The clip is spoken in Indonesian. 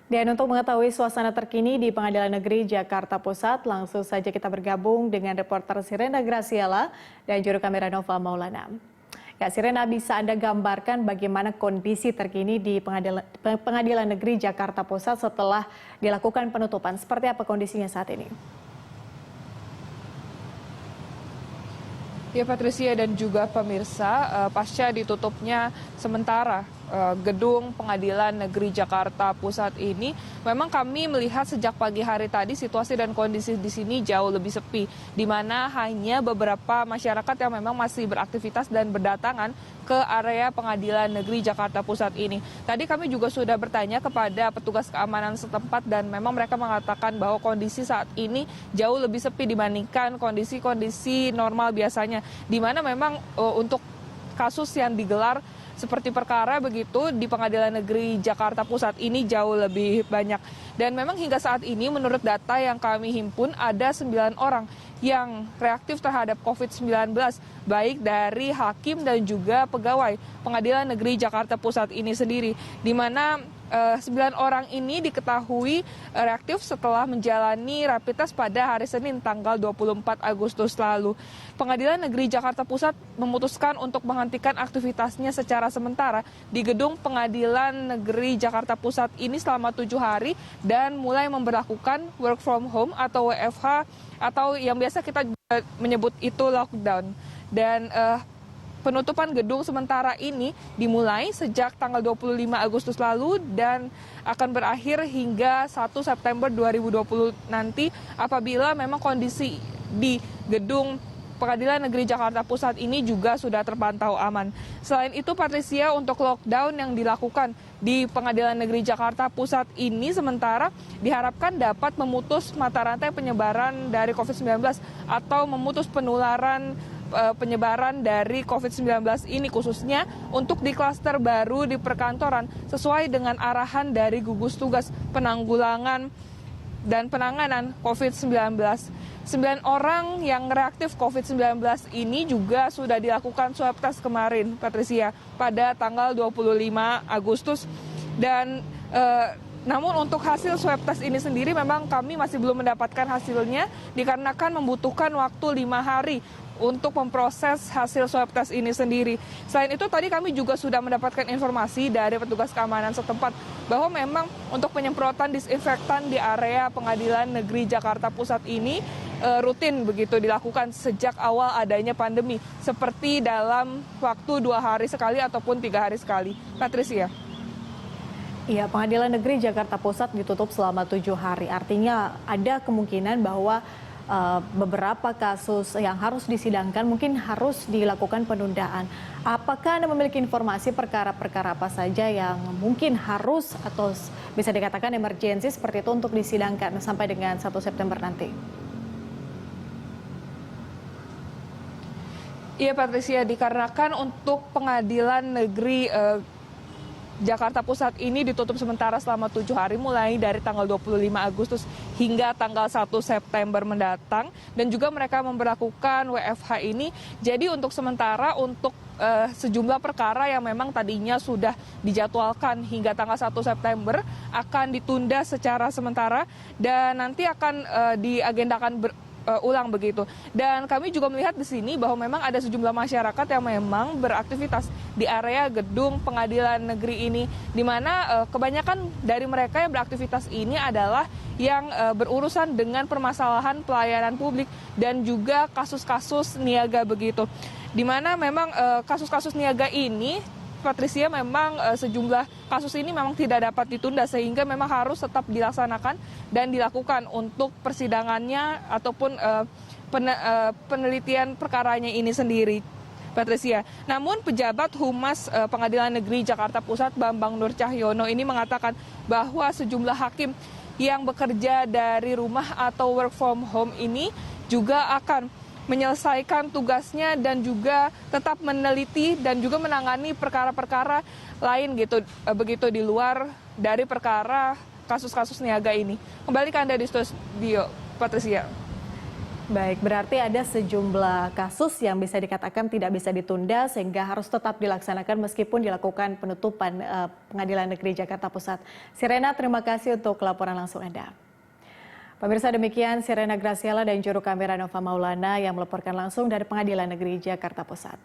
Dan untuk mengetahui suasana terkini di Pengadilan Negeri Jakarta Pusat, langsung saja kita bergabung dengan reporter Sirena Graciela dan juru kamera Nova Maulana. Ya, Sirena, bisa Anda gambarkan bagaimana kondisi terkini di Pengadilan Negeri Jakarta Pusat setelah dilakukan penutupan? Seperti apa kondisinya saat ini? Ya, Patricia dan juga pemirsa, pasca ditutupnya sementara gedung Pengadilan Negeri Jakarta Pusat ini, memang kami melihat sejak pagi hari tadi situasi dan kondisi di sini jauh lebih sepi, di mana hanya beberapa masyarakat yang memang masih beraktivitas dan berdatangan ke area Pengadilan Negeri Jakarta Pusat ini. Tadi kami juga sudah bertanya kepada petugas keamanan setempat dan memang mereka mengatakan bahwa kondisi saat ini jauh lebih sepi dibandingkan kondisi-kondisi normal biasanya, di mana memang untuk kasus yang digelar seperti perkara begitu di Pengadilan Negeri Jakarta Pusat ini jauh lebih banyak. Dan memang hingga saat ini menurut data yang kami himpun ada 9 orang yang reaktif terhadap COVID-19, baik dari hakim dan juga pegawai Pengadilan Negeri Jakarta Pusat ini sendiri, di mana 9 orang ini diketahui reaktif setelah menjalani rapid test pada hari Senin tanggal 24 Agustus lalu. Pengadilan Negeri Jakarta Pusat memutuskan untuk menghentikan aktivitasnya secara sementara di gedung Pengadilan Negeri Jakarta Pusat ini selama 7 hari dan mulai memberlakukan work from home atau WFH atau yang biasa kita menyebut itu lockdown. Dan penutupan gedung sementara ini dimulai sejak tanggal 25 Agustus lalu dan akan berakhir hingga 1 September 2020 nanti apabila memang kondisi di gedung Pengadilan Negeri Jakarta Pusat ini juga sudah terpantau aman. Selain itu, Patricia, untuk lockdown yang dilakukan di Pengadilan Negeri Jakarta Pusat ini sementara diharapkan dapat memutus mata rantai penyebaran dari COVID-19 atau memutus penyebaran dari COVID-19 ini, khususnya untuk di klaster baru di perkantoran sesuai dengan arahan dari gugus tugas penanggulangan dan penanganan COVID-19. 9 orang yang reaktif COVID-19 ini juga sudah dilakukan swab test kemarin, Patricia, pada tanggal 25 Agustus. Dan namun untuk hasil swab test ini sendiri memang kami masih belum mendapatkan hasilnya dikarenakan membutuhkan waktu 5 hari untuk memproses hasil swab test ini sendiri. Selain itu tadi kami juga sudah mendapatkan informasi dari petugas keamanan setempat bahwa memang untuk penyemprotan disinfektan di area Pengadilan Negeri Jakarta Pusat ini rutin begitu dilakukan sejak awal adanya pandemi, seperti dalam waktu 2 hari sekali ataupun 3 hari sekali. Patricia. Iya, Pengadilan Negeri Jakarta Pusat ditutup selama 7 hari. Artinya ada kemungkinan bahwa beberapa kasus yang harus disidangkan mungkin harus dilakukan penundaan. Apakah Anda memiliki informasi perkara-perkara apa saja yang mungkin harus atau bisa dikatakan emergensi seperti itu untuk disidangkan sampai dengan 1 September nanti? Iya, Patricia, dikarenakan untuk Pengadilan Negeri Jakarta Pusat ini ditutup sementara selama 7 hari mulai dari tanggal 25 Agustus hingga tanggal 1 September mendatang, dan juga mereka memberlakukan WFH ini. Jadi untuk sementara untuk sejumlah perkara yang memang tadinya sudah dijadwalkan hingga tanggal 1 September akan ditunda secara sementara dan nanti akan diagendakan ulang begitu. Dan kami juga melihat di sini bahwa memang ada sejumlah masyarakat yang memang beraktivitas di area gedung Pengadilan Negeri ini, di mana kebanyakan dari mereka yang beraktivitas ini adalah yang berurusan dengan permasalahan pelayanan publik dan juga kasus-kasus niaga begitu. Di mana memang kasus-kasus niaga ini, Patricia, memang sejumlah kasus ini memang tidak dapat ditunda sehingga memang harus tetap dilaksanakan dan dilakukan untuk persidangannya ataupun penelitian perkaranya ini sendiri, Patricia. Namun pejabat Humas Pengadilan Negeri Jakarta Pusat Bambang Nur Cahyono ini mengatakan bahwa sejumlah hakim yang bekerja dari rumah atau work from home ini juga akan menyelesaikan tugasnya dan juga tetap meneliti dan juga menangani perkara-perkara lain gitu, begitu di luar dari perkara kasus-kasus niaga ini. Kembali ke Anda di studio, Patricia. Baik, berarti ada sejumlah kasus yang bisa dikatakan tidak bisa ditunda sehingga harus tetap dilaksanakan meskipun dilakukan penutupan Pengadilan Negeri Jakarta Pusat. Sirena, terima kasih untuk laporan langsung Anda. Pemirsa, demikian Sirena Graciela dan juru kamera Nova Maulana yang melaporkan langsung dari Pengadilan Negeri Jakarta Pusat.